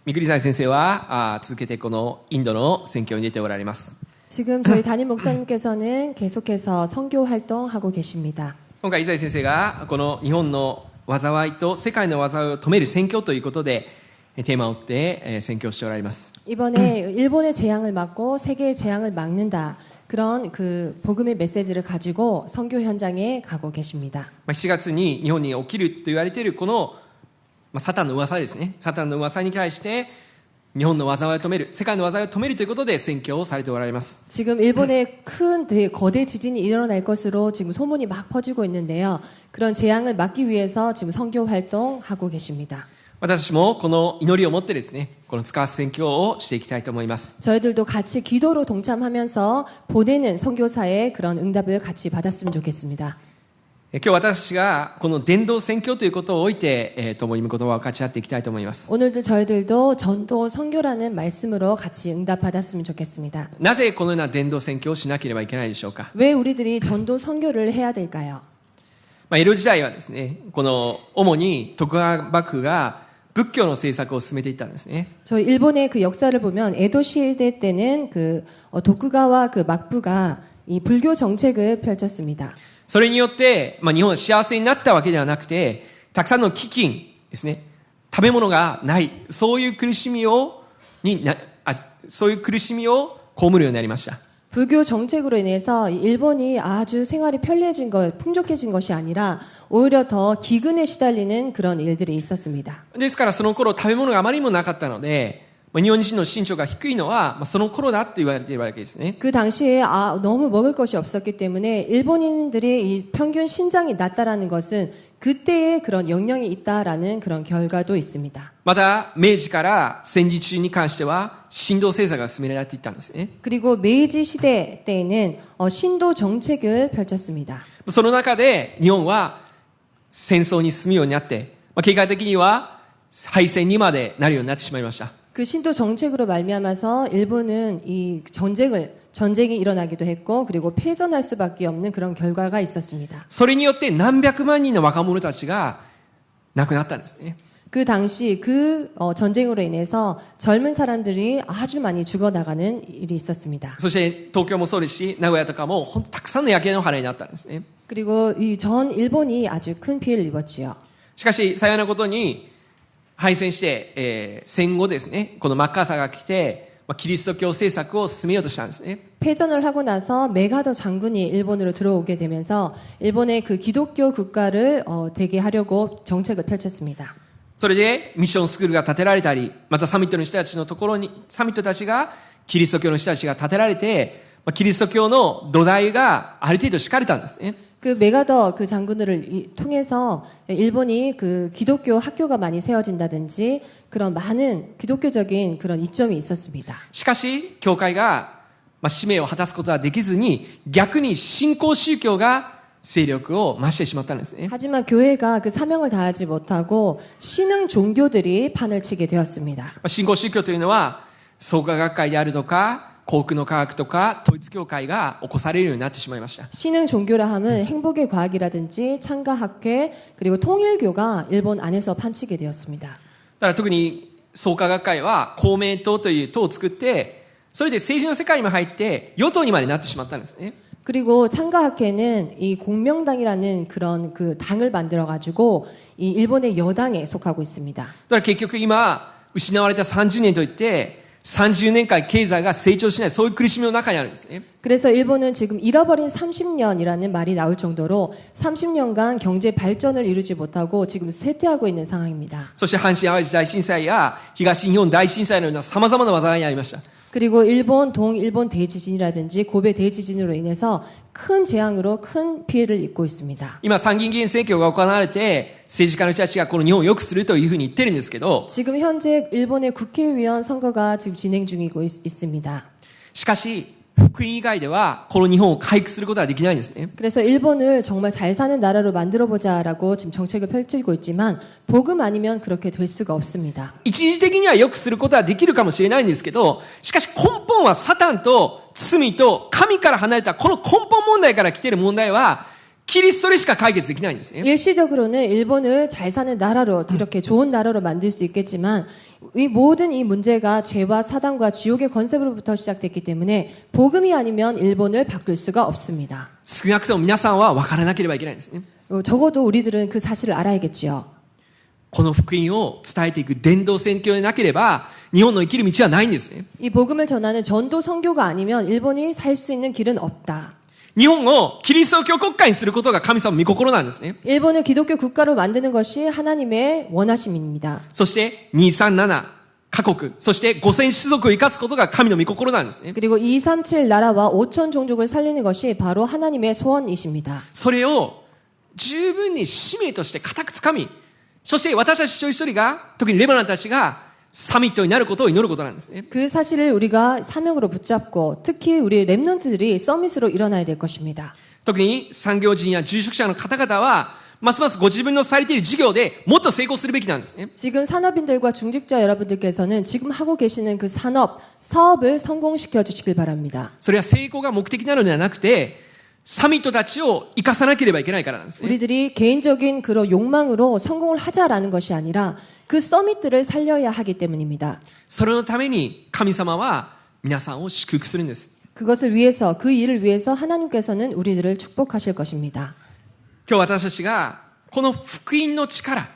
三栗先生は続けてこのインドの宣教に出ておられます。 지금 저희 담임 목사님께서는 계속해서 선교 활동하고 계십니다. 今回伊西先生がこの日本の災いと世界の災いを止める宣教ということでテーマを追って宣教しておられます。 이번에 일본의 재앙을 막고 세계의 재앙을 막는다. 그런 그 복음의 메시지를 가지고 선교 현장에 가고 계십니다. 7月に日本に起きると言われているこのサタンの噂ですね。サタンの噂に対して日本の災いを止める、世界の災いを止めるということで宣教をされておられます。 지금 일본에 큰 거대 지진이 일어날 것으로 지금 소문이 막 퍼지고 있는데요. 그런 재앙을 막기 위해서 지금 선교 활동하고 계십니다. 私たちもこの祈りを持ってですね、この使わす宣教をしていきたいと思います。 저희들도 같이 기도로 동참하면서 보내는 선교사의 그런 응답을 같이 받았으면 좋겠습니다. 今日私たちがこの伝道宣教ということを置いて、共に御言葉を分かち合っていきたいと思います。 오늘도 저희들도 전도 선교라는 말씀으로 같이 응답받았으면 좋겠습니다. なぜこのような伝道宣教をしなければいけないでしょうか。 왜 우리들이 전도 선교를 해야 될까요? 江戸時代はですね、この主に徳川幕府が仏教の政策を進めていったんですね。 저희 일본의 그 역사를 보면 에도 시대 때는 그 도쿠가와 그 막부가 이 불교 정책을 펼쳤습니다. それによって、日本は幸せになったわけではなくて、たくさんの飢饉ですね、食べ物がない、そういう苦しみを被るようになりました。 불교 정책으로 인해서 일본이 아주 생활이 편리해진 것, 풍족해진 것이 아니라 오히려 더 기근에 시달리는 그런 일들이 있었습니다. ですからその頃食べ物があまりにもなかったので、日本人の身長が低いのはその頃だって言われているわけですね。 그 당시에 너무 먹을 것이 없었기 때문에 일본인들이 이 평균 신장이 낮다라는 것은 그때의 그런 영향이 있다라는 그런 결과도 있습니다. また明治から戦時中に関しては神道政策が進められていったんですね。 그리고 메이지 시대 때에는 신도 정책을 펼쳤습니다. その中で日本は戦争に進むようになって、結果的には敗戦にまでなるようになってしまいました。 그 신도 정책으로 말미암아서 일본은 이 전쟁이 일어나기도 했고 그리고 패전할 수밖에 없는 그런 결과가 있었습니다. それによって何百万人の若者たちが亡くなったんですね。 그 당시 그 전쟁으로 인해서 젊은 사람들이 아주 많이 죽어나가는 일이 있었습니다. そして東京もそうですし、名古屋とかも本当たくさんの焼け野原になったんですね。 그리고 이 전 일본이 아주 큰 피해를 입었지요. しかし幸いなことに敗戦して、戦後ですね、このマッカーサーが来て、キリスト教政策を進めようとしたんですね。 패전을 하고 나서 메가더 장군이 일본으로 들어오게 되면서 일본의 그 기독교 국가를 되게 하려고 정책을 펼쳤습니다. それでミッションスクールが建てられたり、またサミットの人たちのところに、サミットたちがキリスト教の人たちが建てられて、キリスト教の土台がある程度敷かれたんですね。 그 메가더 그 장군들을 통해서 일본이 그 기독교 학교가 많이 세워진다든지 그런 많은 기독교적인 그런 이점이 있었습니다. しかし教会が使命を果たすことはできずに、逆に新興宗教が勢力を増してしまったんですね。 하지만 교회가 그 사명을 다하지 못하고 신흥 종교들이 판을 치게 되었습니다. 新興宗教というのは創価学会であるとか幸福の科学とか統一教会が起こされるようになってしまいました。 신흥 종교라 하면 행복의 과학이라든지 창가학회 그리고 통일교가 일본 안에서 판치게 되었습니다. だから特に創価学会は公明党という党を作って、それで政治の世界にも入って与党にまでなってしまったんですね。 그리고 창가학회는 이 공명당이라는 그런 그 당을 만들어 가지고 이 일본의 여당에 속하고 있습니다. だから結局今失われた30年といって30年間経済が成長しない、そういう苦しみの中にあるんですね。 그래서 일본은 지금 잃어버린 30년이라는 말이 나올 정도로 30년간 경제 발전을 이루지 못하고 지금 쇠퇴하고 있는 상황입니다. そして阪神淡路大震災や東日本大震災のような様々な災いがありました。 그리고 일본 동일본 대지진이라든지 고베 대지진으로 인해서 큰 재앙으로 큰 피해를 입고 있습니다. 今参議院議員選挙が行われて政治家の人たちがこの日本を良くするというふうに言ってるんですけど、 지금 현재 일본의 국회의원 선거가 지금 진행 중이고 있습니다. しかし福音以外ではこの日本を回復することはできないんですね。 그래서 일본을 정말 잘 사는 나라로 만들어보자라고 지금 정책을 펼치고 있지만 복음 아니면 그렇게 될 수가 없습니다. 一時的には良くすることはできるかもしれないんですけど、しかし根本はサタンと罪と神から離れたこの根本問題から来ている問題は、キリストでしか解決できないんですね。 일시적으로는 일본을 잘 사는 나라로 이렇게 좋은 나라로 만들 수 있겠지만 이 모든 이 문제가 죄와 사단과 지옥의 권세로부터 시작됐기 때문에 복음이 아니면 일본을 바꿀 수가 없습니다. 少なくとも皆さんは分からなければいけないんですね。 적어도 우리들은 그 사실을 알아야겠지요. この福音を伝えていく伝道宣教でなければ日本の生きる道はないんですね。 이 복음을 전하는 전도 선교가 아니면 일본이 살 수 있는 길은 없다. 日本をキリスト教国家にすることが神様の御心なんですね。 일본을 기독교 국가로 만드는 것이 하나님의 원하심입니다. そして237カ国、そして5000種族を生かすことが神の御心なんですね。 그리고 237 나라와 5천 종족을 살리는 것이 바로 하나님의 소원이십니다. それを十分に使命として固くつかみ、そして私たち一人一人が、特にレバノンたちがサミットになることを祈ることなんですね。 그 사실을 우리가 사명으로 붙잡고 특히 우리 랩런트들이 서밋으로 일어나야 될 것입니다. 特に産業人や住職者の方々は、ますますご自分のされている事業でもっと成功するべきなんですね。 지금 산업인들과 중직자 여러분들께서는 지금 하고 계시는 그 사업을 성공시켜 주시길 바랍니다. それは成功が目的なのではなくて、サミットたちを生かさなければいけないからなんですね。 우리들이 개인적인 그런 욕망으로 성공을 하자라는 것이 아니라 그 서밋들을 살려야 하기 때문입니다. それのために神様は皆さんを祝福するんです。 그것을 위해서 그 일을 위해서 하나님께서는 우리들을 축복하실 것입니다. 今日私たちがこの福音の力、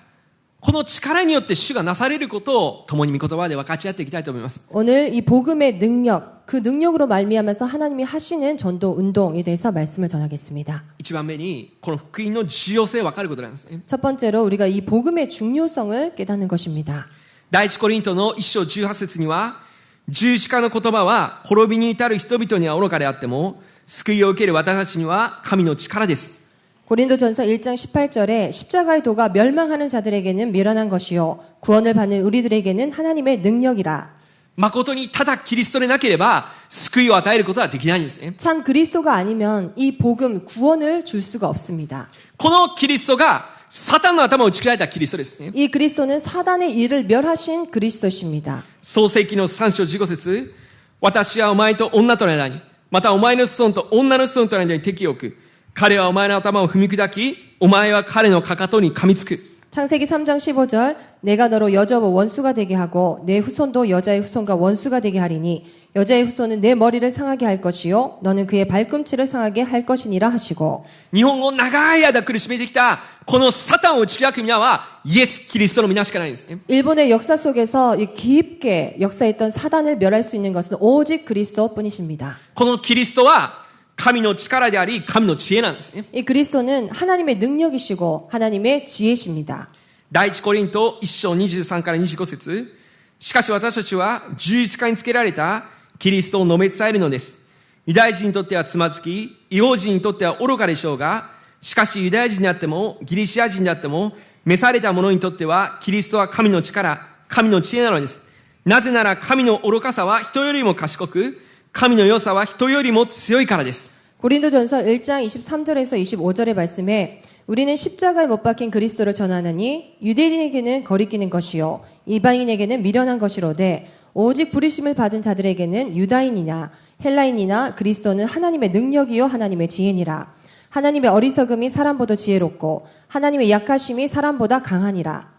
この力によって主がなされることを共に御言葉で分かち合っていきたいと思います。 오늘 이 복음의 능력, 그 능력으로 말미암아서 하나님이 하시는 전도 운동에 대해서 말씀을 전하겠습니다. 一番目にこの福音の重要性を分かることなんですね。 첫 번째로 우리가 이 복음의 중요성을 깨닫는 것입니다. 第一コリントの1章18節には、十字架の言葉は滅びに至る人々には愚かであっても、救いを受ける私たちには神の力です。 고린도전서 1장 18절에 십자가의 도가 멸망하는 자들에게는 미련한 것이요 구원을 받는 우리들에게는 하나님의 능력이라. 誠にただキリストでなければ救いを与えることはできないんですね。 참 그리스도가 아니면 이 복음 구원을 줄 수가 없습니다. このキリストがサタンの頭を打ち砕いたキリストですね。 이 그리스도는 사단의 일을 멸하신 그리스도십니다. 創世記の3章15節、私はお前と女との間に、またお前の子孫と女の子孫との間に敵を置く。彼はお前の頭を踏み砕き、お前は彼のかかとに噛みつく。 창세기 3장 15절 내가 너로 여자와 원수가 되게 하고 내 후손도 여자의 후손과 원수가 되게 하리니 여자의 후손은 내 머리를 상하게 할 것이요 너는 그의 발꿈치를 상하게 할 것이니라 하시고 日本を長い間苦しめてきたこのサタンを打ち砕く皆はイエス・キリストの皆しかないんですね。 일본의 역사 속에서 깊게 역사했던 사단을 멸할 수 있는 것은 오직 그리스도뿐이십니다. このキリストは神の力であり神の知恵なんですね。 이 그리스도는 하나님의 능력이시고 하나님의 지혜십니다. 第一コリント1章23から25節、しかし私たちは十字架につけられたキリストを述べ伝えるのです。ユダヤ人にとってはつまずき、異邦人にとっては愚かでしょうが、しかしユダヤ人であってもギリシア人であっても召された者にとってはキリストは神の力、神の知恵なのです。なぜなら神の愚かさは人よりも賢く、神の良さは人よりも強いからです。 고린도전서 1장 23절에서 25절의 말씀에 우리는 십자가에 못 박힌 그리스도를 전하느니 유대인에게는 거리끼는 것이요 이방인에게는 미련한 것이로되 오직 부르심을 받은 자들에게는 유다인이나 헬라인이나 그리스도는 하나님의 능력이요 하나님의 지혜니라. 하나님의 어리석음이 사람보다 지혜롭고 하나님의 약하심이 사람보다 강하니라.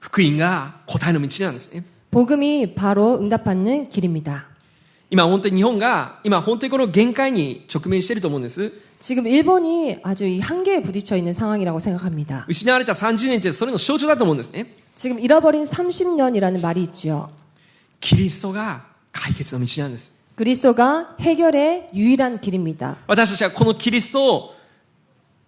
福音が答えの道なんですね。 복음이 바로 응답받는 길입니다. 今本当に日本が今本当にこの限界に直面していると思うんです。 지금 일본이 아주 이 한계에 부딪혀 있는 상황이라고 생각합니다. 失われた30年ってそれの象徴だと思うんですね。 지금 잃어버린 30년이라는 말이 있지요. キリストが解決の道なんです。 그리스도가 해결의 유일한 길입니다. 私たちはこのキリストを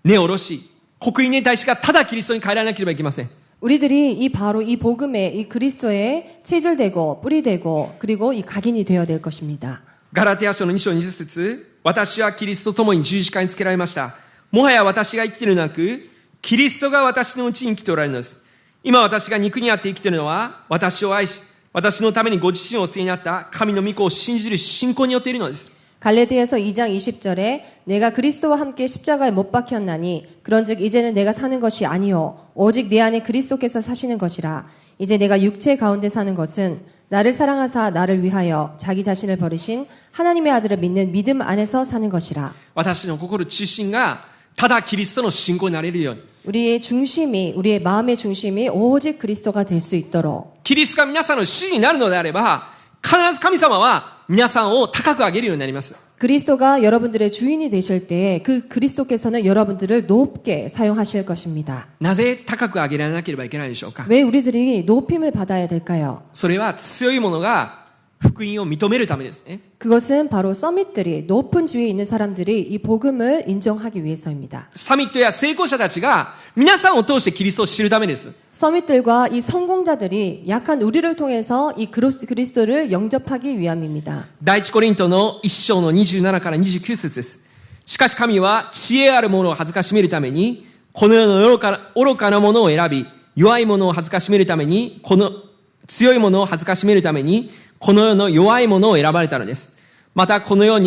根下ろし、刻印に対してただキリストに変えられなければいけません。 우리들이 바로 이 복음에 이 그리스도에 체질되고 뿌리되고 그리고 이 각인이 되어야 될 것입니다. ガラテヤ書の2章20節、私はキリストと共に十字架につけられました。もはや私が生きているのなく、キリストが私のうちに生きておられるのです。今私が肉にあって生きているのは、私を愛し、私のためにご自身をお告げになった神の御子を信じる信仰によっているのです。 갈라디아서 2장 20절에 내가 그리스도와 함께 십자가에 못 박혔나니 그런즉 이제는 내가 사는 것이 아니요 오직 내 안에 그리스도께서 사시는 것이라. 이제 내가 육체 가운데 사는 것은 나를 사랑하사 나를 위하여 자기 자신을 버리신 하나님의 아들을 믿는 믿음 안에서 사는 것이라. 私の心中心がただキリストの信仰になれるように。 우리의 중심이 우리의 마음의 중심이 오직 그리스도가 될 수 있도록 キリストが皆さんの主になるのであれば、必ず神様は皆さんを高く上げるようになります。 그리스도가 여러분들의 주인이 되실 때 그 그리스도께서는 여러분들을 높게 사용하실 것입니다. なぜ高く上げられなければいけないでしょうか。 왜 우리들이 높임을 받아야 될까요? それは強い者が福音を認めるためですね。 그것은 바로 서밋들이 높은 주위에 있는 사람들이 이 복음을 인정하기 위해서입니다. サミットや成功者たちが皆さんを通してキリストを知るためです。 서밋들과 이 성공자들이 약한 우리를 통해서 이 그리스도를 영접하기 위함입니다. 第一コリントの1章の27から29節です。しかし神は知恵ある者を恥ずかしめるために、この世の愚かな者を選び、弱い者を恥ずかしめるために、強い者を恥ずかしめるために、この世の弱い者を選ばれたのです。またこの世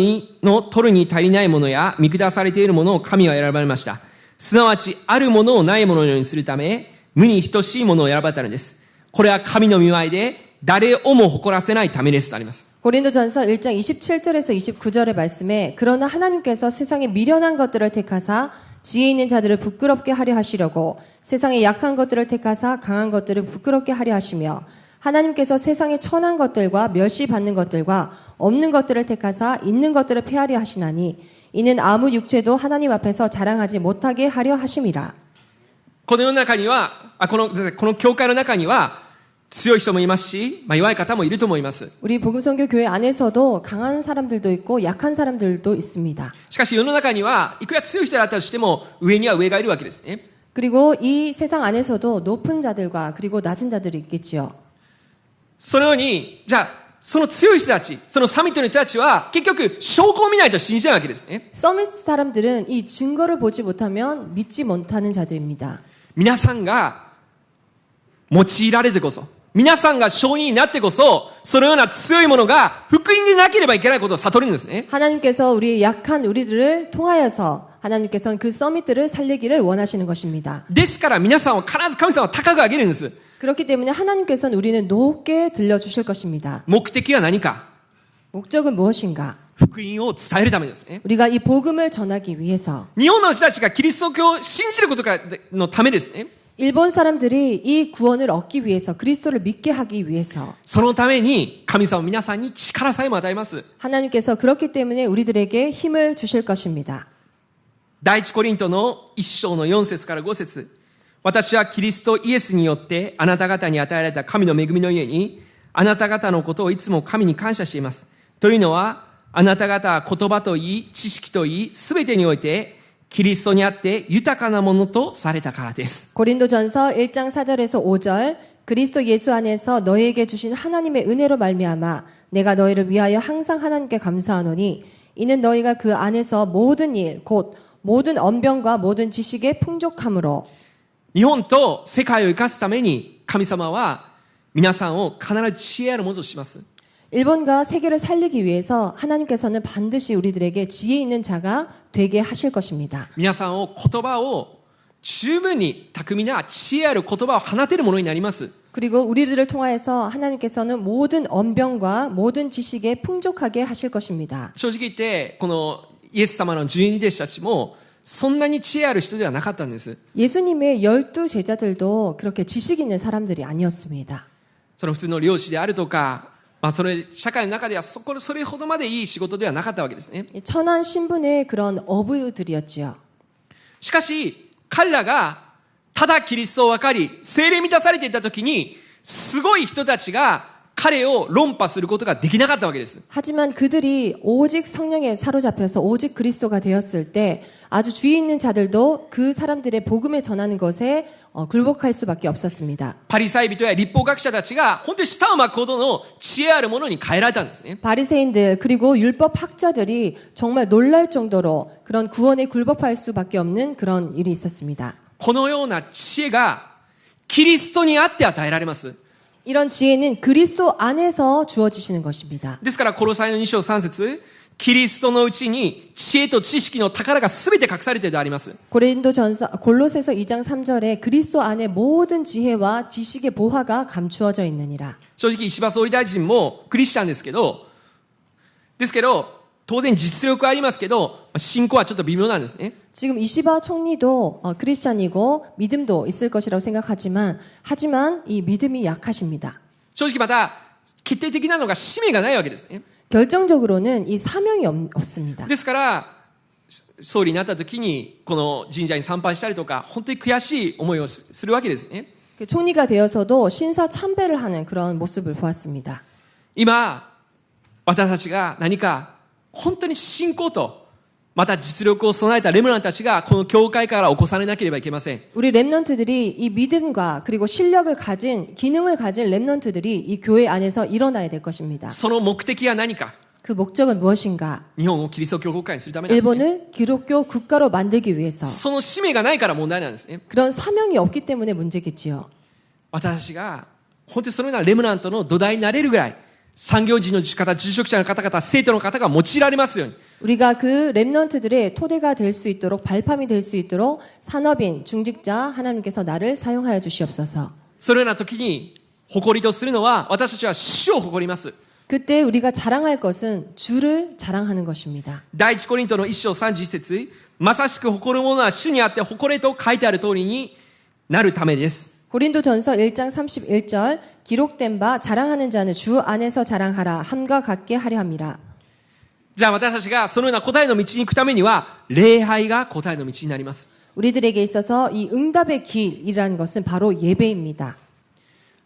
の取るに足りない者や見下されている者を神は選ばれました。すなわちあるものをないもののようにするため、無に等しいものを選ばれたのです。これは神の御前で誰をも誇らせないためですとあります。 고린도전서 1장 27절에서 29절의 말씀에 그러나 하나님께서 세상에 미련한 것들을 택하사 지혜 있는 자들을 부끄럽게 하려 하시려고 세상에 약한 것들을 택하사 강한 것들을 부끄럽게 하려 하시며 하나님께서 세상에 천한 것들과 멸시받는 것들과 없는 것들을 택하사 있는 것들을 폐하려 하시나니 이는 아무 육체도 하나님 앞에서 자랑하지 못하게 하려 하심이라. この世の中には、この教会の中には強い人もいますし、弱い方もいると思います。 우리 복음선교 교회 안에서도 강한 사람들도 있고 약한 사람들도 있습니다. しかし世の中にはいくら強い人だったとしても上には上がいるわけですね。 그리고 이 세상 안에서도 높은 자들과 그리고 낮은 자들이 있겠지요. そのように、じゃあ、その強い人たち、そのサミットの人たちは、結局、証拠を見ないと信じないわけですね。 서밋 사람들은 이 증거를 보지 못하면 믿지 못하는 자들입니다. 皆さんが用いられてこそ、皆さんが証人になってこそ、そのような強いものが福音でなければいけないことを悟るんですね。 하나님께서 우리 약한 우리들을 통하여서 하나님께서는 그 서밋들을 살리기를 원하시는 것입니다. ですから皆さんを必ず神様は高く上げるんです。 그렇기 때문에 하나님께서는 우리는 높게 들려주실 것입니다. 目的は何か、 목적은 무엇인가? 福音を伝えるためですね。 우리가 이 복음을 전하기 위해서 日本の人たちがキリスト教を信じることのためですね。 일본 사람들이 이 구원을 얻기 위해서 그리스도를 믿게 하기 위해서 そのために神様は皆さんに力さえも与えます。 하나님께서 그렇기 때문에 우리들에게 힘을 주실 것입니다. 第一コリントの1章の4節から5節、私はキリストイエスによってあなた方に与えられた神の恵みのゆえに、あなた方のことをいつも神に感謝しています。というのは、あなた方は言葉といい、知識といい、すべてにおいて、キリストにあって豊かなものとされたからです。 고린도전서 1장 4절에서 5절 그리스도 예수 안에서 너희에게 주신 하나님의 은혜로 말미암아 내가 너희를 위하여 항상 하나님께 감사하노니 이는 너희가 그 안에서 모든 일 곧 모든 언변과 모든 지식의 풍족함으로 日本と世界を生かすために神様は皆さんを必ず知恵あるものとします。 일본과 세계를 살리기 위해서 하나님께서는 반드시 우리들에게 지혜 있는 자가 되게 하실 것입니다. 皆さんを言葉を十分に巧みな知恵ある言葉を放てるものになります。 그리고 우리들을 통하여서 하나님께서는 모든 언변과 모든 지식에 풍족하게 하실 것입니다. 正直言ってこのイエス様の12弟子たちもそんなに知恵ある人ではなかったんです。 예수님의 12 제자들도 그렇게 지식 있는 사람들이 아니었습니다. その普通の漁師であるとか、それ社会の中ではそれほどまでいい仕事ではなかったわけですね。 천한 신분의 그런 어부들이었지요. しかし彼らがただキリストを分かり聖霊満たされていた時にすごい人たちが彼を論破することができなかったわけです。 하지만 그들이 오직 성령에 사로잡혀서 오직 그리스도가 되었을 때 아주 주의 있는 자들도 그 사람들의 복음을 전하는 것에 굴복할 수밖에 없었습니다. パリサイ人や律法学者たちが本当に舌を巻くほどの知恵あるものに変えられたんですね。 바리새인들 그리고 율법 학자들이 정말 놀랄 정도로 그런 구원에 굴복할 수밖에 없는 그런 일이 있었습니다. このような知恵がキリストにあって与えられます。 이런 지혜는 그리스도 안에서 주어지시는 것입니다. ですからコロサイの2章3節、キリストのうちに知恵と知識の宝が全て隠されているとあります。 골로새서 2장 3절에 그리스도 안에 모든 지혜와 지식의 보화가 감추어져 있느니라. 正直石破総理大臣もクリスチャンですけど、当然実力はありますけど、信仰はちょっと微妙なんですね。 지금 이시바 총리도 크리스찬이고 믿음도 있을 것이라고 생각하지만 하지만 이 믿음이 약하십니다. 正直また決定的なのが使命がないわけですね。 결정적으로는 이 사명이 없습니다. ですから総理になった時にこの神社に参拝したりとか本当に悔しい思いをするわけですね。 총리가 되어서도 신사 참배를 하는 그런 모습을 보았습니다. 今私たちが何か本当に信仰とまた実力を備えたレムナントたちがこの教会から起こされなければいけません。 우리 렘넌트들이 이 믿음과 그리고 실력을 가진 기능을 가진 렘넌트들이 이 교회 안에서 일어나야 될 것입니다. その目的が何か。 그 목적은 무엇인가? 日本をキリスト教国家にするためなんですね。 일본을 기독교 국가로 만들기 위해서 その使命がないから問題なんですね。 그런 사명이 없기 때문에 문제겠지요. 私たちが本当にそのようなレムナントの土台になれるぐらい産業人の方、住職者の方々、生徒の方が用いられますように。 우리가 그 렘넌트들의 토대가 될 수 있도록 발판이 될 수 있도록 산업인, 중직자 하나님께서 나를 사용하여 주시옵소서. そのような時に誇りとするのは私たちは主を誇ります。 그때 우리가 자랑할 것은 주를 자랑하는 것입니다. 第一コリントの1章31節、まさしく誇るものは主にあって誇れと書いてある通りになるためです。 고린도전서 1장 31절 기록된 바 자랑하는 자는 주 안에서 자랑하라 함과 같게 하려 함이라. じゃあ私たちがそのような答えの道に行くためには礼拝が答えの道になります。 우리들에게 있어서 이 응답의 길이라는 것은 바로 예배입니다.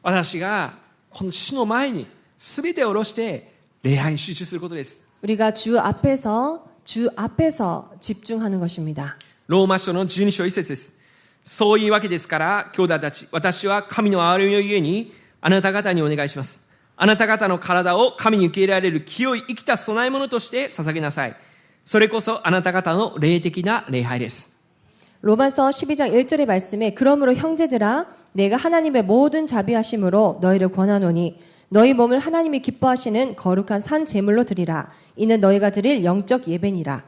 私がこの主の前に全てを下ろして礼拝に集中することです。 우리가 주 앞에서 집중하는 것입니다. ローマ書の12章1節です。そういうわけですから兄弟たち、私は神の憐れみのゆえにあなた方にお願いします。あなた方の体を神に受け入れられる清い生きた供え物として捧げなさい。それこそあなた方の霊的な礼拝です。 로마서 12장 1절의 말씀에 그러므로 형제들아 내가 하나님의 모든 자비하심으로 너희를 권하노니 너희 몸을 하나님이 기뻐하시는 거룩한 산 제물로 드리라. 이는 너희가 드릴 영적 예배니라.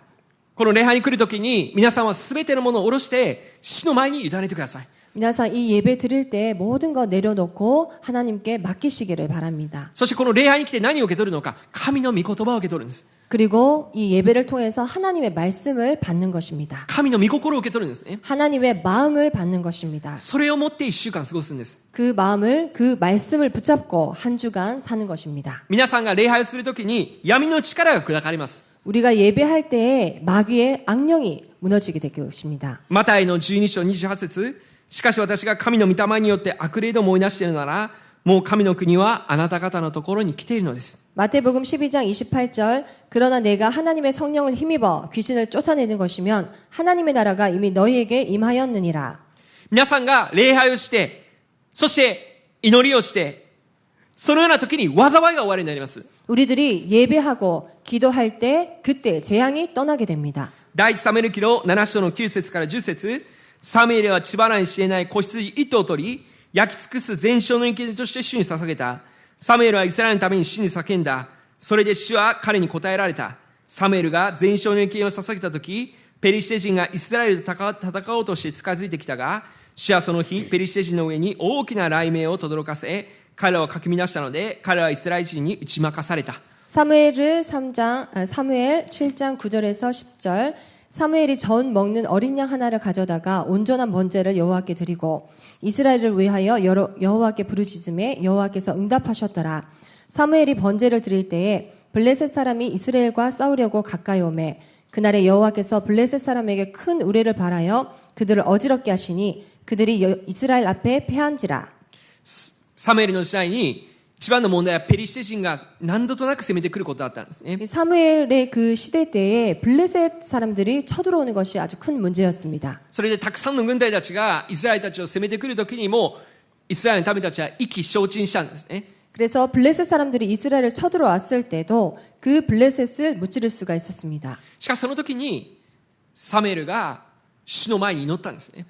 この礼拝に来るときに皆さんは全てのものを下ろして主の前に委ねてください。 皆さん이 예배 드릴 때 모든 것 내려놓고 하나님께 맡기시기를 바랍니다. そしてこの礼拝に来て何を受け取るのか、神の御言葉を受け取るんです。 그리고 이 예배를 통해서 하나님의 말씀을 받는 것입니다. 神の御心を受け取るんですね。 하나님의 마음을 받는 것입니다. それを持って1週間過ごすんです。 그 마음을 그 말씀을 붙잡고 한 주간 사는 것입니다. 皆さんが礼拝をするときに闇の力が砕かれます。 우리가 예배할 때에 마귀의 악령이 무너지게 될 것입니다. マタイの12章28節、しかし私が神の御霊によって悪霊どもを追い出しているなら、もう神の国はあなた方のところに来ているのです。 마태복음 12장 28절 그러나 내가 하나님의 성령을 힘입어 귀신을 쫓아내는 것이면 하나님의 나라가 이미 너희에게 임하였느니라. 皆さんが礼拝をして、そして祈りをして、そのような時に災いが終わりになります。 우리들이 예배하고 기도할 때 그때 재앙이 떠나게 됩니다. 第一サムエル記の7章の9節から10節、サムエルは血払いにし得ない子羊1頭を取り、焼き尽くす全焼の生贄として主に捧げた。サムエルはイスラエルのために主に叫んだ。それで主は彼に答えられた。サムエルが全焼の生贄を捧げたとき、ペリシテ人がイスラエルと戦おうとして近づいてきたが、主はその日、ペリシテ人の上に大きな雷鳴を轟かせ、彼らをかき乱したので、彼らはイスラエル人に打ち負かされた。 사무엘 7장 9절에서 10절 사무엘이 전 먹는 어린 양 하나를 가져다가 온전한 번제를 여호와께 드리고 이스라엘을 위하여 여호와께 부르짖음에 여호와께서 응답하셨더라. 사무엘이 번제를 드릴 때에 블레셋 사람이 이스라엘과 싸우려고 가까이 오매 그날에 여호와께서 블레셋 사람에게 큰 우레를 발하여 그들을 어지럽게 하시니 그들이 이스라엘 앞에 패한지라. サムエルの時代に一番の問題はペリシテ人が何度となく攻めてくることだったんですね。 사무엘의 그 시대 때에 블레셋 사람들이 쳐들어오는 것이 아주 큰 문제였습니다. それでたくさんの軍隊たちがイスラエルたちを攻めてくるときにもイスラエルの民たちは意気消沈したんですね。 그래서 블레셋 사람들이 이스라엘을 쳐들어왔을 때도 그 블레셋을 무찌를 수가 있었습니다. しかしその時にサムエルが主の前に祈ったんですね。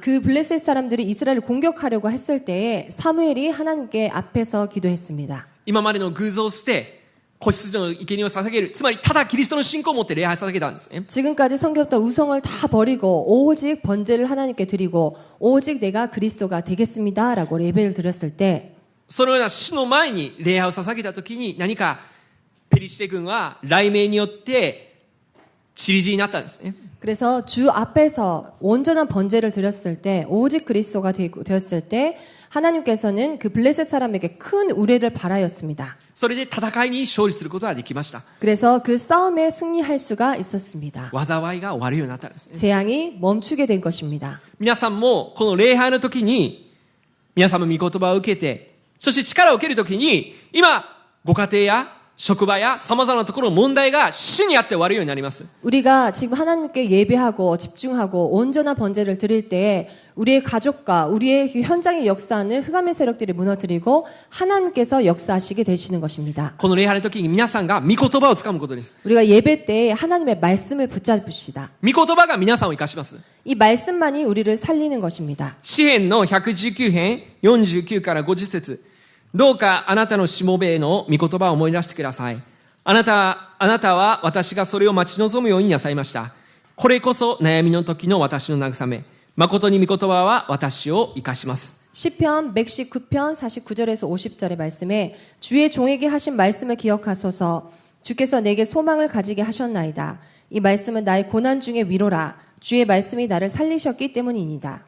그 블레셋 사람들이 이스라엘을 공격하려고 했을 때에 사무엘이 하나님께 앞에서 기도했습니다. 今までの偶像を捨て子羊の生贄を捧げる。つまり、ただキリストの信仰を持って礼拝を捧げたんですね。 지금까지 섬겼던 우성을 다 버리고 오직 번제를 하나님께 드리고 오직 내가 그리스도가 되겠습니다라고 예배를 드렸을 때 そのような主の前に礼拝を捧げたときに、何かペリシテ軍は雷鳴によって散り散りになったんですね。 그래서 주 앞에서 온전한 번제를 드렸을 때 오직 그리스도가 되었을 때 하나님께서는 그 블레셋 사람에게 큰 우레를 발하였습니다. それで戦いに勝利することができました。 그래서 그 싸움에 승리할 수가 있었습니다. 災いが終わるようになったんですね。 재앙이 멈추게 된 것입니다. 皆さんもこの礼拝の時に、皆さんも御言葉を受けて、そして力を受ける時に、今、ご家庭や職場や様々なところの問題が主にあって終わるようになります。 우리가 지금 하나님께 예배하고 집중하고 온전한 번제를 드릴 때에 우리의 가족과 우리의 현장에 역사하는 흑암의 세력들이 무너뜨리고 하나님께서 역사하시게 되시는 것입니다. この礼拝の時に皆さんが御言葉をつかむことです。 우리가 예배 때에 하나님의 말씀을 붙잡읍시다. 御言葉が皆さんを生かします。 이 말씀만이 우리를 살리는 것입니다. 詩編の119編49から50節。どうかあなたのしもべへの御言葉を思い出してください。あなたは私がそれを待ち望むようになさいました。これこそ悩みの時の私の慰め。誠に御言葉は私を生かします。 시편 119편 49절에서 50절의 말씀에 주의 종에게 하신 말씀을 기억하소서. 주께서 내게 소망을 가지게 하셨나이다. 이 말씀은 나의 고난 중의 위로라. 주의 말씀이 나를 살리셨기 때문이니다.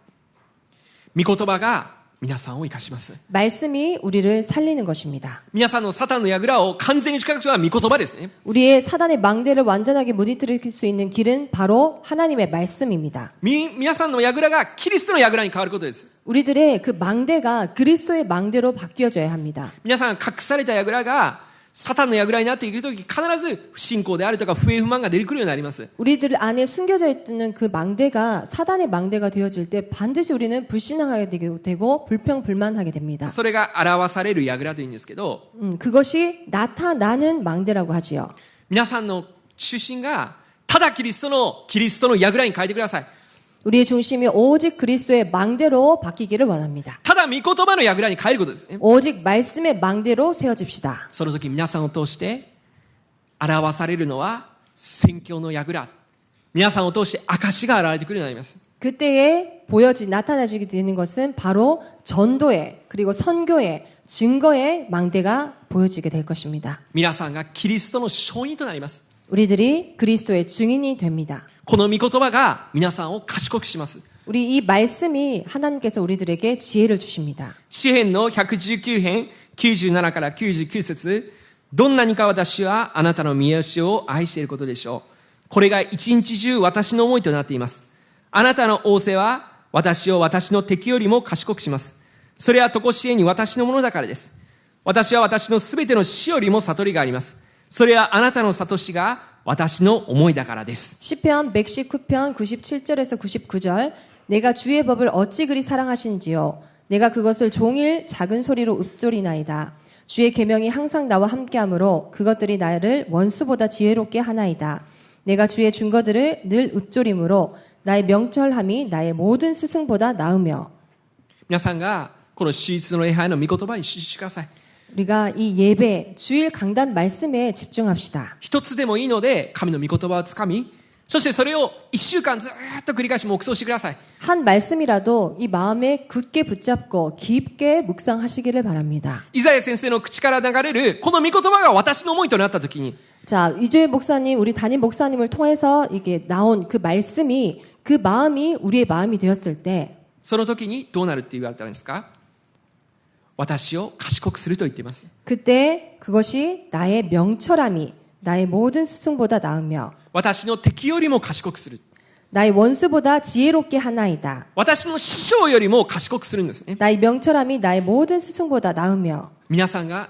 御言葉が皆さんを生かします。 말씀이 우리를 살리는 것입니다. 皆さんのサタンの櫓を完全に打ち砕くのは御言葉ですね。 우리의 사단의 망대를 완전하게 무너뜨릴 수 있는 길은 바로 하나님의 말씀입니다. 皆さんの櫓がキリストの櫓に変わることです。 우리들의 그 망대가 그리스도의 망대로 바뀌어져야 합니다. 皆さん隠された櫓がサタンの櫓になっていくとき、必ず不信仰であるとか不平不満が出てくるようになります。 우리들 안에 숨겨져 있는 그 망대가 사단의 망대가 되어질 때 반드시 우리는 불신앙하게 되고 불평불만하게 됩니다. それが表される櫓というんですけど、 그것이 나타나는 망대라고 하지요. 皆さんの中心がただキリストの櫓に変えてください。 우리의 중심이 오직 그리스도의 망대로 바뀌기를 원합니다. ただ御言葉の櫓に変えることですね。 오직 말씀의 망대로 세워집시다. その時皆さんを通して表されるのは宣教の櫓。皆さんを通して証が現れてくるようになります。 그때에 나타나지게 되는 것은 바로 전도의 그리고 선교의 증거의 망대가 보여지게 될 것입니다. 皆さんがキリストの証人となります。 우리들이 그리스도의 증인이 됩니다. この御言葉が皆さんを賢くします。 우리 이 말씀이 하나님께서 우리들에게 지혜를 주십니다. 詩編の119編97から99節。どんなにか私はあなたの御足を愛していることでしょう。これが一日中私の思いとなっています。あなたの仰せは私を私の敵よりも賢くします。それは常しえに私のものだからです。私は私のすべての死よりも悟りがあります。それはあなたの悟しが私の思いだからです。 시편 119편 97절에서 99절 내가 주의 법을 어찌 그리 사랑하신지요. 내가 그것을 종일 작은 소리로 읊조리나이다. 주의 계명이 항상 나와 함께하므로 그것들이 나를 원수보다 지혜롭게 하나이다. 내가 주의 증거들을 늘 읊조림으로 나의 명철함이 나의 모든 스승보다 나으며. 皆さんがこの主日の礼拝の御言葉に集中してください。 우리가 이 예배 주일 강단 말씀에 집중합시다. 一つでもいいので神の御言葉をつかみ、そしてそれを一週間ずっと繰り返し黙想してください。 한 말씀이라도 이 마음에 굳게 붙잡고 깊게 묵상하시기를 바랍니다. イザヤ先生の口から流れるこの御言葉が私の思いとなったときに、 자, 이주혜 목사님, 우리 담임 목사님을 통해서 이게 나온 그 말씀이 그 마음이 우리의 마음이 되었을 때 その時にどうなるって言われたんですか？私を賢くすると言っています。 그때 그것이 나의 명철함이 나의 모든 스승보다 나으며 私の敵よりも賢くする。 나의 원수보다 지혜롭게 하나이다. 私の師匠よりも賢くするんですね。 나의 명철함이 나의 모든 스승보다 나으며 皆さんが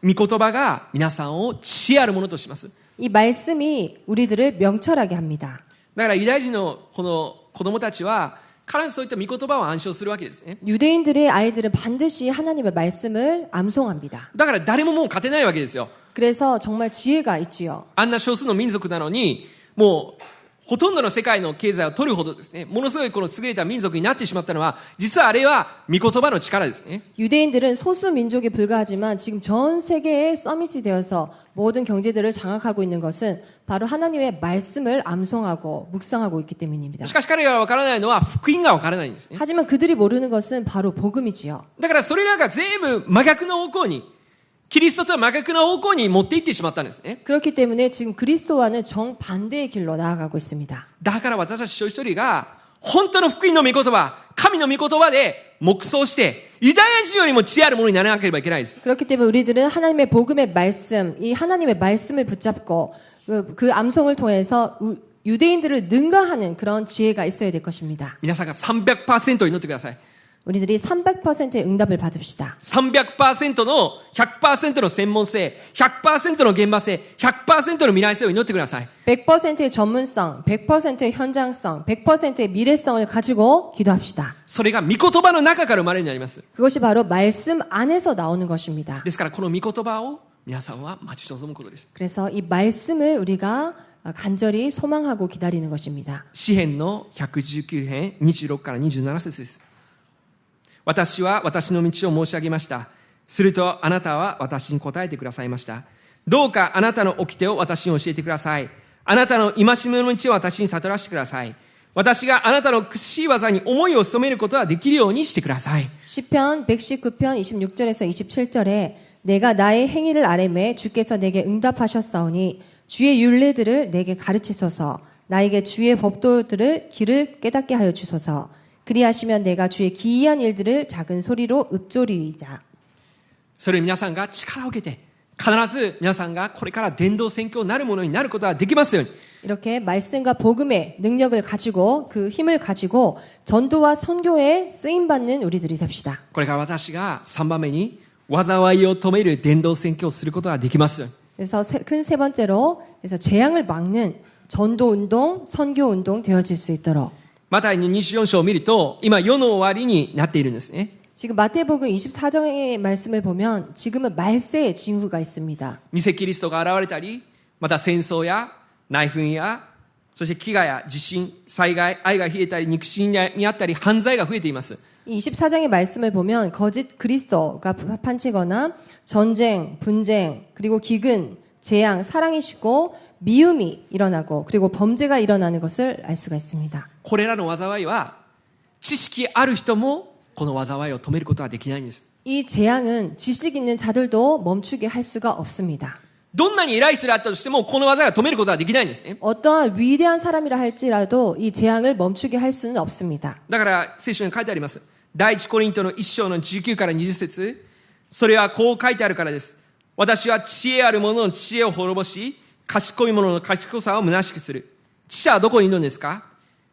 御言葉が皆さんを知恵あるものとします。 이 말씀이 우리들을 명철하게 합니다. だからユダヤ人のこの子供たちは必ずそういった御言葉を暗唱するわけですね。 유대인들의 아이들은 반드시 하나님의 말씀을 암송합니다. だから誰ももう勝てないわけですよ。 그래서 정말 지혜가 있지요. あんな少数の民族なのにもうほとんどの世界の経済を取るほどですね、ものすごいこの優れた民族になってしまったのは、実はあれは御言葉の力ですね。 유대인들은 소수 민족에 불과하지만 지금 전 세계에 서밋이 되어서 모든 경제들을 장악하고 있는 것은 바로 하나님의 말씀을 암송하고 묵상하고 있기 때문입니다. しかし彼らがわからないのは福音がわからないんですね。 하지만 그들이 모르는 것은 바로 복음이지요. だからそれらが全部真逆の方向に、キリストとは真逆の方向に持っていってしまったんですね。 그렇기 때문에 지금 그리스도와는 정반대의 길로 나아가고 있습니다. だから私たち一人一人が本当の福音の御言葉、神の御言葉で黙想してユダヤ人よりも知恵あるものにならなければいけないです。 그렇기 때문에 우리들은 하나님의 복음의 말씀, 이 하나님의 말씀을 붙잡고 그 암송을 통해서 유대인들을 능가하는 그런 지혜가 있어야 될 것입니다. 皆さんが 300% 祈ってください。 우리들이 300%의 응답을 받읍시다. 300% の 100% の専門性、100% の現場性、100% の未来性を祈ってください。 100%의 전문성, 100%의 현장성, 100%의 미래성을 가지고 기도합시다. それが御言葉の中から生まれるようになります。 그것이 바로 말씀 안에서 나오는 것입니다. ですからこの御言葉を皆さんは待ち望むことです。 그래서 이 말씀을 우리가 간절히 소망하고 기다리는 것입니다. 詩編の119編26から27節です。私は私の道を申し上げました。するとあなたは私に答えてくださいました。どうかあなたの掟を私に教えてください。あなたの戒めの道を私に悟らせてください。私があなたの苦しい技に思いを染めることができるようにしてください。 시편 119편 26절에서 27절에 내가 나의 행위를 아뢰매 주께서 내게 응답하셨사오니 주의 율례들을 내게 가르치소서. 나에게 주의 법도들을 길을 깨닫게 하여 주소서. 그리하시면 내가 주의 기이한 일들을 작은 소리로 읊조리리다. それを皆さんが力を受けて、必ず皆さんがこれから伝道宣教なるものになることができますように。 이렇게 말씀과 복음의 능력을 가지고 그 힘을 가지고 전도와 선교에 쓰임받는 우리들이 됩시다. これから私が3番目に災いを止める伝道宣教をすることができますように。 그래서 큰 세 번째로 그래서 재앙을 막는 전도 운동, 선교 운동 되어질 수 있도록. マタイの24章を見ると、今世の終わりになっているんですね。 지금 마태복음 24장의 말씀을 보면 지금은 말세의 징후가 있습니다. 偽キリストが現れたり、また戦争や内紛や、そして飢餓や地震、災害、愛が冷えたり、肉親にあったり、犯罪が増えています。 이 24장의 말씀을 보면 거짓 그리스도가 판치거나 전쟁, 분쟁, 그리고 기근, 재앙, 사랑이 식고 미움이 일어나고 그리고 범죄가 일어나는 것을 알 수가 있습니다. これらの災いは、知識ある人もこの災いを止めることはできないんです。 이 재앙은 지식 있는 자들도 멈추게 할 수가 없습니다. どんなに偉い人であったとしても、この災いを止めることはできないんですね。 어떠한 위대한 사람이라 할지라도 이 재앙을 멈추게 할 수는 없습니다. だから聖書に書いてあります。第一コリントの1章の19から20節、それはこう書いてあるからです。私は知恵ある者の知恵を滅ぼし、賢い者の賢さを虚しくする。知者はどこにいるのですか？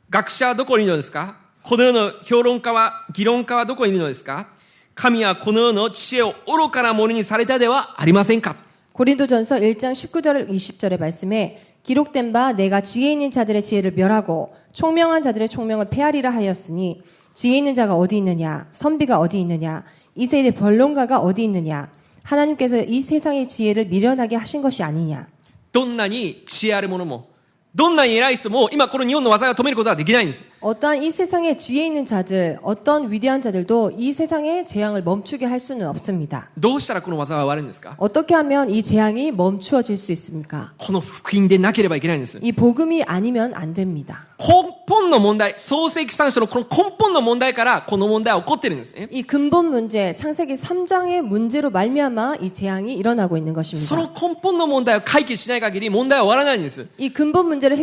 学者はどこにいるのですか？この世の評論家は、議論家はどこにいるのですか？神はこの世の知恵を愚かなものにされたではありませんか？ 고린도전서 1장 19절 20절의 말씀에 기록된 바 내가 지혜 있는 자들의 지혜를 멸하고 총명한 자들의 총명을 폐하리라 하였으니 지혜 있는 자가 어디 있느냐 선비가 어디 있느냐 이 세대 변론가가 어디 있느냐 하나님께서 이 세상의 지혜를 미련하게 하신 것이 아니냐. どんなに知恵ある者も、どんなに偉い人も今この日本の災いを止めることはできないんです。 어떠한 이 세상에 지혜 있는 자들, 어떤 위대한 자들도 이 세상의 재앙을 멈추게 할 수는 없습니다. どうしたらこの災いは終わるんですか？ 어떻게 하면 이 재앙이 멈추어질 수 있습니까? この福音でなければいけないんです。 이 복음이 아니면 안 됩니다. 根本の問題、創世記3章のこの根本の問題からこの問題は起こってるんですね。 이 근본 문제, 창세기 3장의 문제로 말미암아 이 재앙이 일어나고 있는 そ 것입니다. の根本の問題を解決しない限り問題は終わらないんです。 이 근본 문제를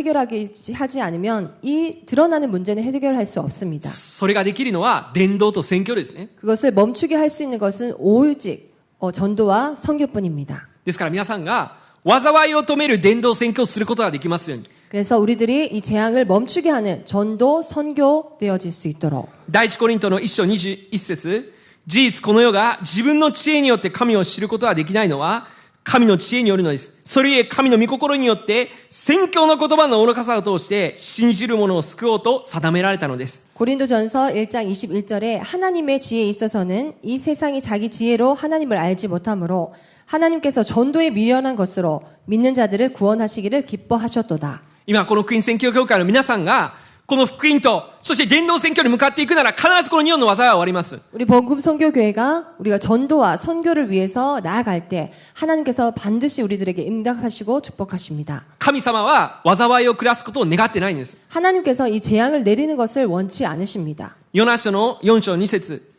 하지 않으면 이 드러나는 문제는 해결할 수 없습니다. それができるのは伝道と宣教ですね。 그것을 멈추게 할 수 있는 것은 오직 전도와 선교뿐입니다. ですから皆さんが災いを止める伝道宣教をすることができますように。 그래서 우리들이 이 재앙을 멈추게 하는 전도, 선교 되어질 수 있도록. 第一コリントの1章21節、事実この世が自分の知恵によって神を知ることができないのは神の知恵によるのです。それゆえ神の御心によって宣教の言葉の愚かさを通して信じる者を救おうと定められたのです。 고린도전서 1장 21절에 하나님의 지혜에 있어서는 이 세상이 자기 지혜로 하나님을 알지 못하므로 하나님께서 전도에 미련한 것으로 믿는 자들을 구원하시기를 기뻐하셨도다. 今この福音宣教協会の皆さんがこの福音とそして伝道宣教に向かっていくなら必ずこの2本の技は終わります。 우리 복음 선교교회가 우리가 전도와 선교를 위해서 나아갈 때 하나님께서 반드시 우리들에게 응답하시고 축복하십니다. 神様は災いを下すことを願ってないんです。 하나님께서 이 재앙을 내리는 것을 원치 않으십니다. ヨナ書の4章2節、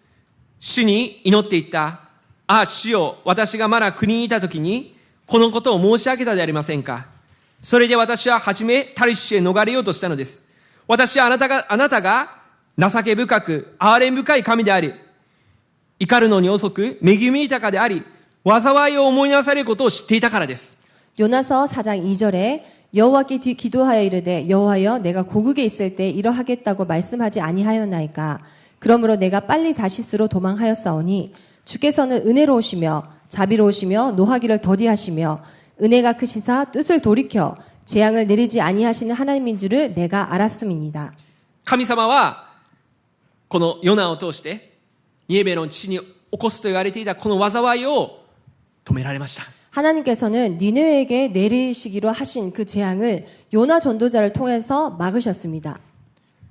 主に祈っていった。ああ、主よ、私がまだ国にいた時にこのことを申し上げたでありませんか。それで私は初めタリッシュへ逃れようとしたのです。私はあなたが情け深く憐れみ深い神であり、怒るのに遅く恵み豊かであり、災いを思いなされることを知っていたからです。 요나서 4장 2절에 여호와께 기도하여 이르되 여호와여 내가 고국에 있을 때 이러하겠다고 말씀하지 아니하였나이까. 그러므로 내가 빨리 다시스로 도망하였사오니 주께서는 은혜로우시며 자비로우시며 노하기를 더디하시며 은혜가 크시사 뜻을 돌이켜 재앙을 내리지 아니하시는 하나님인 줄을 내가 알았음이니이다. 神様はこのヨナを通してニエベの地に起こすと言われていたこの災いを止められました。 하나님께서는 니느웨에게 내리시기로 하신 그 재앙을 요나 전도자를 통해서 막으셨습니다.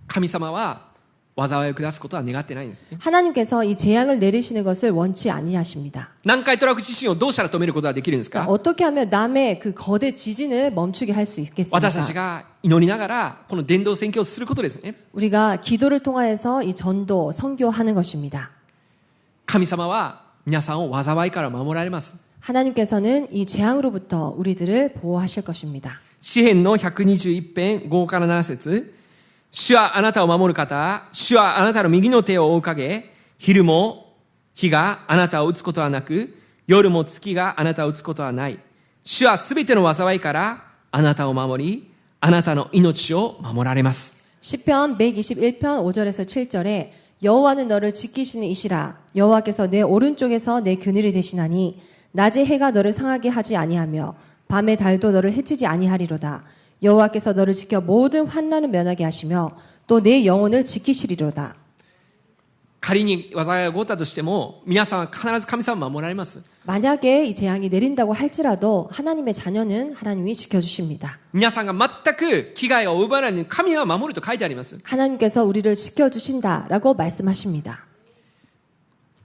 神様は災いを下すことは願ってないんですね。 하나님께서 이 재앙을 내리시는 것을 원치 아니하십니다. 南海トラフ地震をどうしたら止めることができるんですか。 어떻게 하면 남의 그 거대 지진을 멈추게 할 수 있겠습니까? 私たちが祈りながらこの伝道宣教をすることですね。 우리가 기도를 통하여서 이 전도, 선교하는 것입니다. 神様は皆さんを災いから守られます。 하나님께서는 이 재앙으로부터 우리들을 보호하실 것입니다. 詩編の121編5から7節、主はあなたを守る方、主はあなたの右の手を追う影、昼も日があなたを打つことはなく、夜も月があなたを打つことはない。主はすべての災いからあなたを守り、あなたの命を守られます。 시편 121편 5절에서 7절에 여호와는 너를 지키시는 이시라. 여호와께서 내 오른쪽에서 내 그늘이 되시나니 낮에 해가 너를 상하게 하지 아니하며 밤에 달도 너를 해치지 아니하리로다. 여호와께서 너를 지켜 모든 환난을 면하게 하시며 또 내 영혼을 지키시리로다. 仮に災いが起こったとしても、皆さんは必ず神様を守られます。 만약에 이 재앙이 내린다고 할지라도 하나님의 자녀는 하나님이 지켜주십니다. 皆さんが全く危害を及ばないように神は守ると書いてあります。 하나님께서 우리를 지켜주신다라고 말씀하십니다.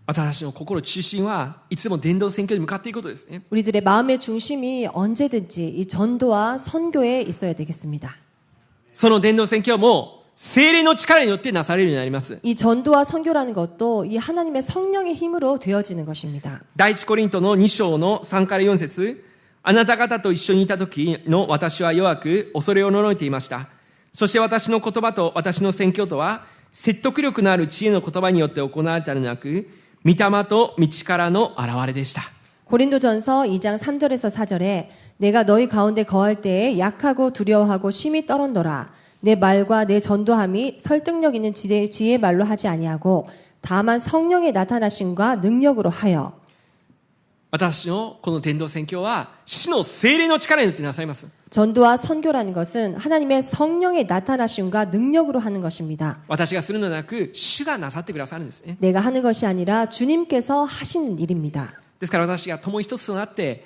私たちの心中心はいつも伝道宣教に向かっていくことですね。 우리들의 마음의 중심이 언제든지 이 전도와 선교에 있어야 되겠습니다. その伝道宣教も聖霊の力によってなされるようになります。 이 전도와 선교라는 것도 이 하나님의 성령의 힘으로 되어지는 것입니다. 第一コリントの2章の3から4節、あなた方と一緒にいた時の私は弱く恐れをののいていました。そして私の言葉と私の宣教とは説得力のある知恵の言葉によって行われたのではなく、御霊と道からの現れでした。 고린도전서 2장 3절에서 4절에 내가 너희 가운데 거할 때에 약하고 두려워하고 심히 떨었노라. 내 말과 내 전도함이 설득력 있는 지혜의 말로 하지 아니하고 다만 성령의 나타나심과 능력으로 하여. 私のこの伝道宣教は主の聖霊の力によってなさいます。 전도와 선교라는 것은 하나님의 성령의 나타나심과 능력으로 하는 것입니다. 私がするのではなく主がなさってくださるんですね。 내가 하는 것이 아니라 주님께서 하시는 일입니다. ですから私が共に一つとなって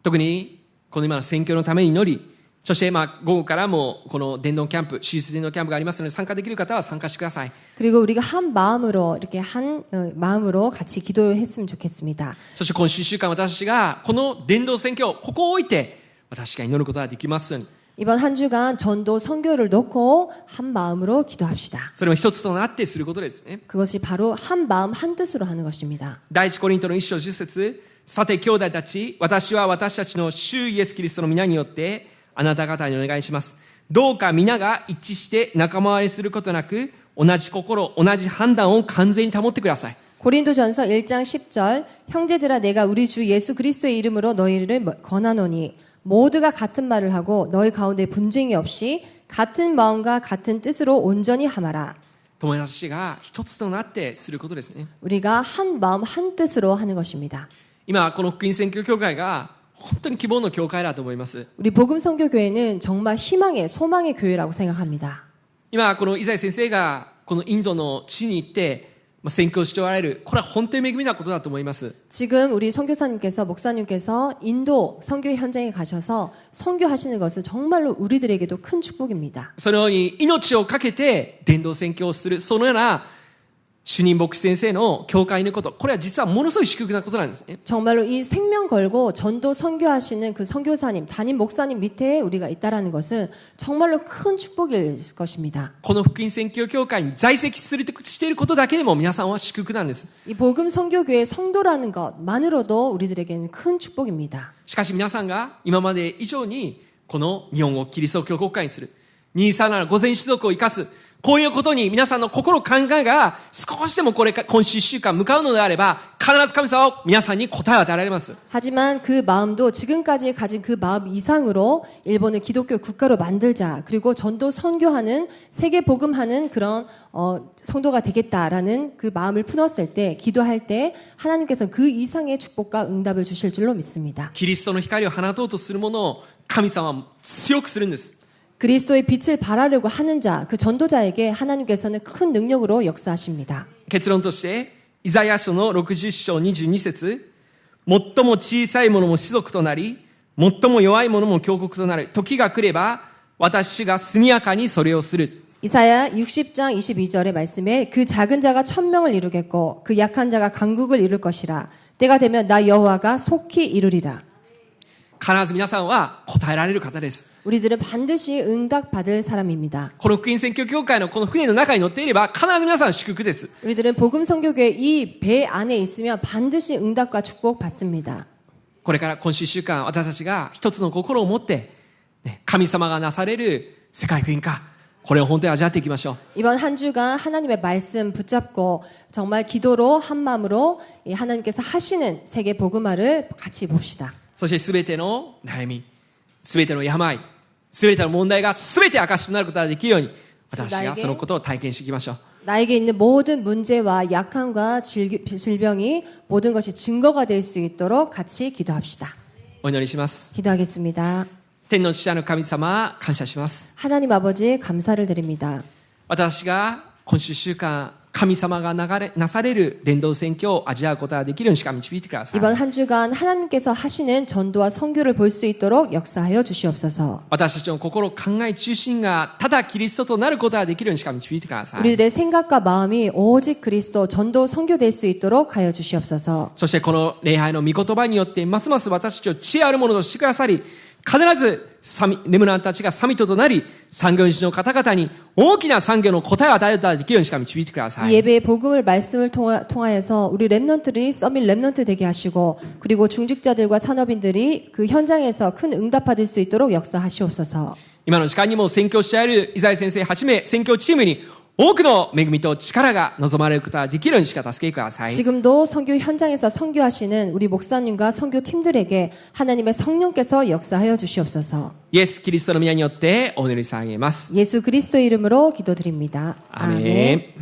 特にこの今の宣教のために祈り、そして午後からもこの伝道キャンプ、手術伝道キャンプがありますので参加できる方は参加してください。 그리고 우리가 한 마음으로 이렇게 한 마음으로 같이 기도했으면 좋겠습니다. そして今週1週間私たちがこの伝道宣教ここを置いて私が祈ることができますように、 이번 한 주간 전도 선교를 놓고 한 마음으로 기도합시다. それも一つとなってすることですね。 그것이 바로 한 마음 한 뜻으로 하는 것입니다. 第一コリントの1章10節、さて兄弟たち、私は私たちの主イエスキリストの皆によってあなた方にお願いします。どうか皆が一致して仲間割れすることなく、同じ心、同じ判断を完全に保ってください。 고린도전서 1장 10절 형제들아 내가 우리 주 예수 그리스도의 이름으로 너희를 권하노니 모두가 같은 말을 하고 너희 가운데 분쟁이 없이 같은 마음과 같은 뜻으로 온전히 함하라. 友達が一つとなってすることですね。 우리가 한 마음 한 뜻으로 하는 것입니다. 今この福音宣教協会が本当に希望の教会だと思います。 우리 복음 선교 교회는 정말 희망의 소망의 교회라고 생각합니다. 今このイザヤ先生がこのインドの地に行って宣教しておられる。これは本当に恵みなことだと思います。 지금 우리 선교사님께서 목사님께서 인도 선교 현장에 가셔서 선교하시는 것은 정말로 우리들에게도 큰 축복입니다. そのように命を懸けて伝道宣教をする、そのような主任牧師先生の教会のこと、これは実はものすごい祝福なことなんですね。 정말로 이 생명 걸고 전도 선교하시는 그 선교사님, 담임 목사님 밑에 우리가 있다라는 것은 정말로 큰 축복일 것입니다. この福音宣教教会に在籍していることだけでも皆さんは祝福なんです。 이 복음 선교교의 성도라는 것만으로도 우리들에게는 큰 축복입니다. しかし皆さんが今まで以上にこの日本をキリスト教国会にする、237午前種族を生かす、こういうことに皆さんの心考えが少しでも今週1週間向かうのであれば、必ず神様は皆さんに答えを与えられます。 하지만 그 마음도 지금까지 가진 그 마음 이상으로 일본을 기독교 국가로 만들자, 그리고 전도 선교하는, 세계 복음하는 그런 성도가 되겠다라는 그 마음을 품었을 때, 기도할 때 하나님께서는 그 이상의 축복과 응답을 주실 줄로 믿습니다. キリストの光を放とうとする者を神様は強くするんです。 그리스도의 빛을 발하려고 하는 자, 그 전도자에게 하나님께서는 큰 능력으로 역사하십니다. 結論として、イザヤ書の60章22節、最も小さい者も士族となり、最も弱い者も強国となる。時が来れば、私が速やかにそれをする。 이사야 60장 22절의 말씀에 그 작은 자가 1000명을 이루겠고 그 약한 자가 강국을 이룰 것이라. 때가 되면 나 여호와가 속히 이루리라. 必ず皆さんは答えられる方です。 우리들은 반드시 응답받을 사람입니다. この福音宣教教会のこの船の中に乗っていれば必ず皆さん祝福です。 우리들은 복음 선교회 이 배 안에 있으면 반드시 응답과 축복 받습니다. これから今週1週間私たちが一つの心を持って、神様がなされる世界福音化、これを本当に味わっていきましょう。 이번 한 주간 하나님의 말씀 붙잡고 정말 기도로 한 마음으로 하나님께서 하시는 세계 복음화를 같이 봅시다. そしてすべての悩み、すべての病、すべての問題がすべて証しとなることができるように、私がそのことを体験していきましょう。 나에게 있는 모든 문제와 약함과 질병이 모든 것이 증거가 될 수 있도록 같이 기도합시다. お祈りします。 기도하겠습니다. 天の父なる神様、感謝します。 하나님 아버지 감사를 드립니다. 私が今週1週間、神様がなされる伝道宣教を味わうことができるようにしか導いてください。 이번 한 주간 하나님께서 하시는 전도와 선교를 볼 수 있도록 역사하여 주시옵소서. 私たちの心、考え中心がただキリストとなることができるようにしか導いてください。 우리들의 생각과 마음이 오직 그리스도 전도 선교될 수 있도록 하여 주시옵소서. そしてこの礼拝の御言葉によってますます私たちを知恵あるものとしてくださり、必ずレムナンたちがサミットとなり、産業主の方々に大きな産業の答えを与えることができるようにしか導いてください。 이 예배의 복음을 말씀을 통하여서 우리 랩넌트들이 서밋 랩넌트 되게 하시고, 그리고 중직자들과 산업인들이 그 현장에서 큰 응답 받을 수 있도록 역사하시옵소서. 今の時間にも宣教しているイザヤ先生はじめ宣教チームに多くの恵みと力が望まれることができるようにしか助けてください。 지금도 선교 현장에서 선교하시는 우리 목사님과 선교팀들에게 하나님의 성령께서 역사하여 주시옵소서. イエス・キリストの皆によってお祈り下げます。 예수 그리스도의 이름으로 기도드립니다. 아멘.